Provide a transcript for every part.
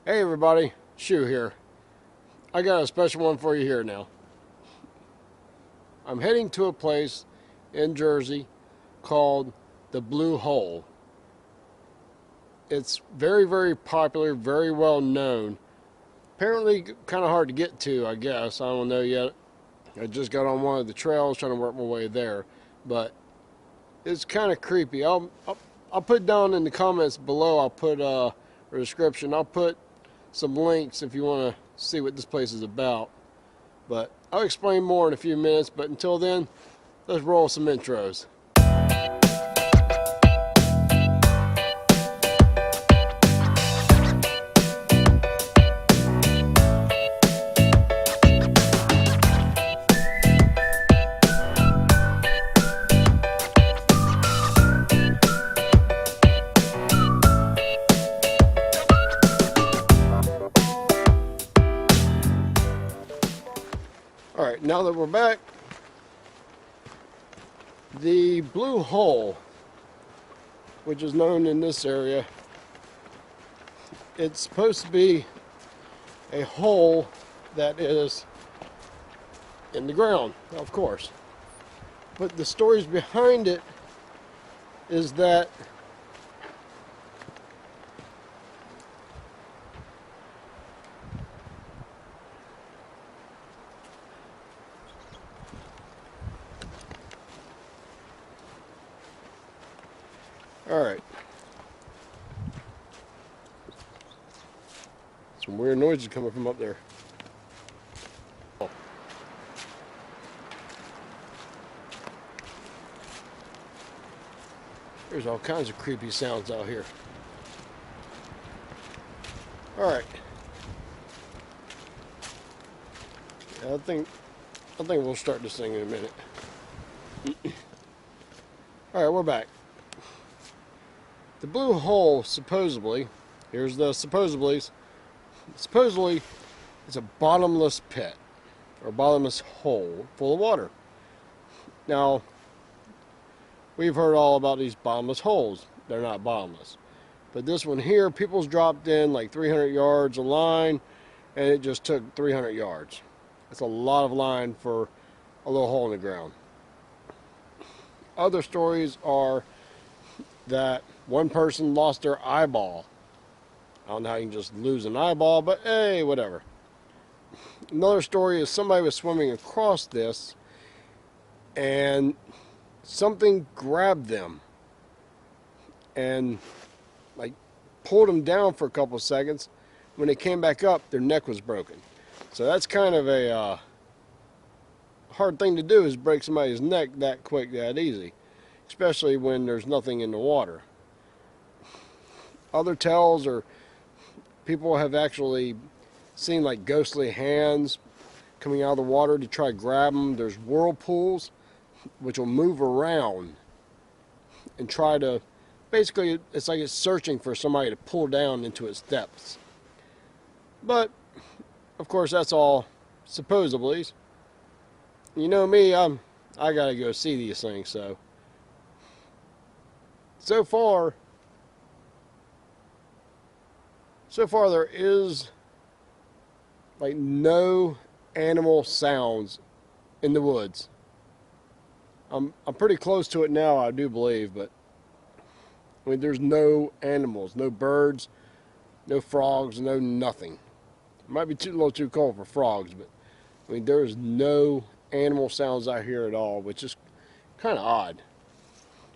Hey everybody, Shu here. I got a special one for you here now. I'm heading to a place in Jersey called the Blue Hole. It's very, very popular, very well known. Apparently kind of hard to get to, I guess. I don't know yet. I just got on one of the trails trying to work my way there. But it's kind of creepy. I'll put down in the comments below, I'll put a description. I'll put some links if you want to see what this place is about. But I'll explain more in a few minutes, but until then, let's roll some intros. Alright, now that we're back, the Blue Hole, which is known in this area, it's supposed to be a hole that is in the ground, of course. But the stories behind it is that alright. Some weird noises coming from up there. There's all kinds of creepy sounds out here. Alright. Yeah, I think we'll start this thing in a minute. Alright, we're back. The Blue Hole, supposedly, here's the supposedlys. Supposedly, it's a bottomless pit, or bottomless hole full of water. Now, we've heard all about these bottomless holes. They're not bottomless. But this one here, people's dropped in like 300 yards of line, and it just took 300 yards. That's a lot of line for a little hole in the ground. Other stories are that one person lost their eyeball. I don't know how you can just lose an eyeball, but hey, whatever. Another story is somebody was swimming across this and something grabbed them and like pulled them down for a couple of seconds. When they came back up, their neck was broken. So that's kind of a hard thing to do, is break somebody's neck that quick, that easy, especially when there's nothing in the water. Other tales are people have actually seen like ghostly hands coming out of the water to try to grab them. There's whirlpools which will move around and try to, basically it's like it's searching for somebody to pull down into its depths. But of course that's all supposedly. You know me, I gotta go see these things. So far there is like no animal sounds in the woods. I'm pretty close to it now, I do believe, but I mean there's no animals, no birds, no frogs, no nothing. It might be a little too cold for frogs, but I mean there's no animal sounds out here at all, which is kind of odd.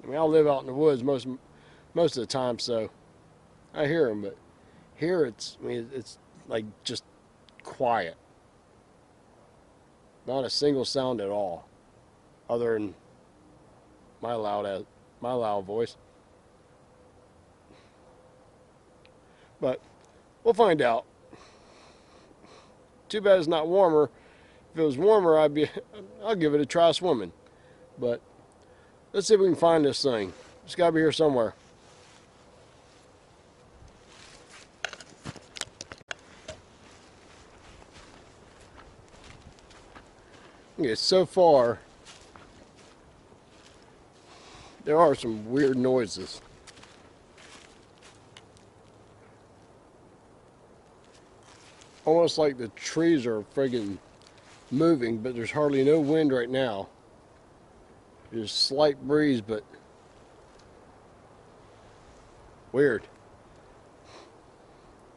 I mean I live out in the woods most of the time, so I hear them, but here it's like just quiet. Not a single sound at all, other than my loud voice. But we'll find out. Too bad it's not warmer. If it was warmer, I'll give it a try swimming. But let's see if we can find this thing. It's got to be here somewhere. Okay, so far there are some weird noises. almost like the trees are friggin' moving, but there's hardly no wind right now. There's a slight breeze, but weird.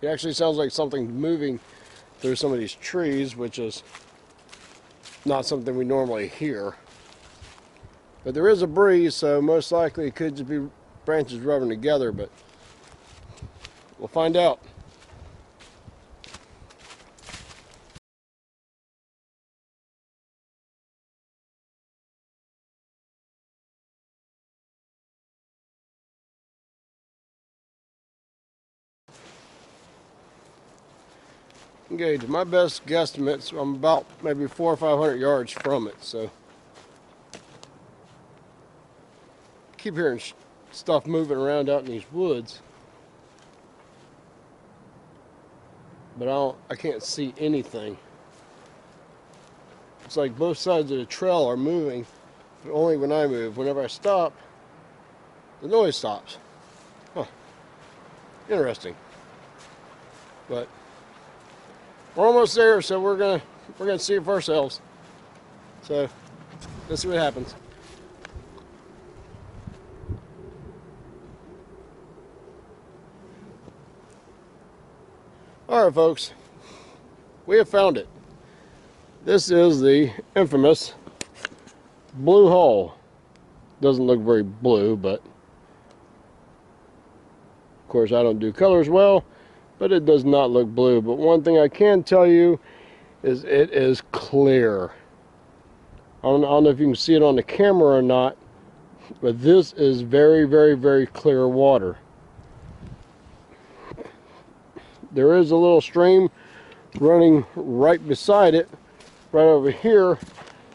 It actually sounds like something moving through some of these trees, which is not something we normally hear. But there is a breeze, so most likely it could just be branches rubbing together, but we'll find out. Okay, to my best guesstimates, I'm about maybe 400 or 500 yards from it, so keep hearing stuff moving around out in these woods, but I can't see anything. It's like both sides of the trail are moving, but only when I move. Whenever I stop, the noise stops. Huh. Interesting. But we're almost there, so we're gonna see it for ourselves. So let's see what happens. All right, folks, we have found it. This is the infamous blue hole. Doesn't look very blue, but of course I don't do colors well, but it does not look blue. But one thing I can tell you is it is clear. I don't know if you can see it on the camera or not, but this is very, very, very clear water. There is a little stream running right beside it, right over here,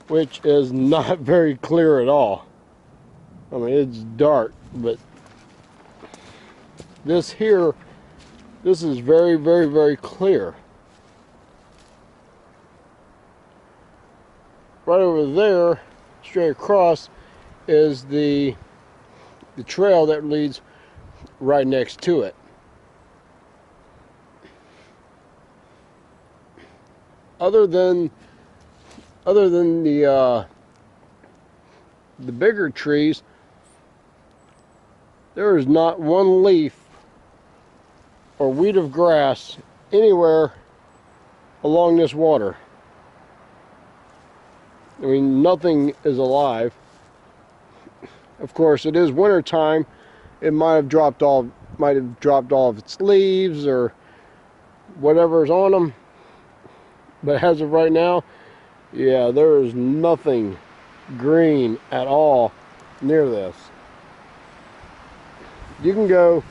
which is not very clear at all. I mean, it's dark, but this here, this is very, very, very clear. Right over there, straight across, is the trail that leads right next to it. Other than the bigger trees, there is not one leaf or weed of grass anywhere along this water. I mean, nothing is alive. Of course, it is winter time. It might have dropped all of its leaves or whatever's on them. But as of right now, yeah, there is nothing green at all near this. You can go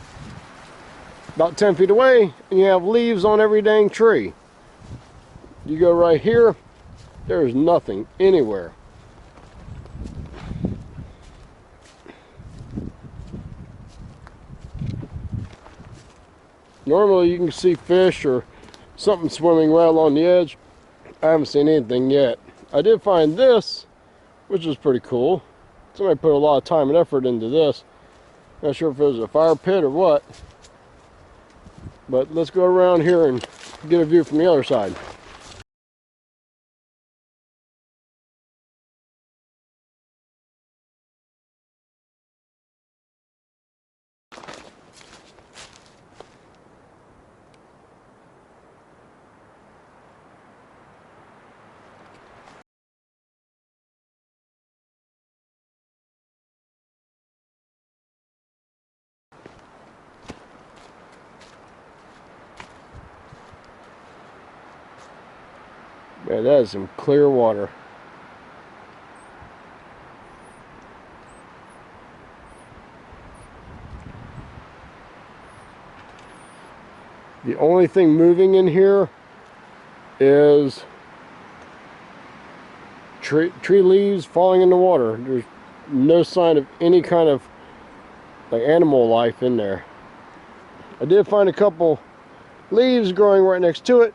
about 10 feet away and you have leaves on every dang tree. You go right here, there is nothing anywhere. Normally you can see fish or something swimming right along the edge. I haven't seen anything yet. I did find this, which is pretty cool. Somebody put a lot of time and effort into this. Not sure if it was a fire pit or what. But let's go around here and get a view from the other side. Man, that is some clear water. The only thing moving in here is tree leaves falling in the water. There's no sign of any kind of like animal life in there. I did find a couple leaves growing right next to it,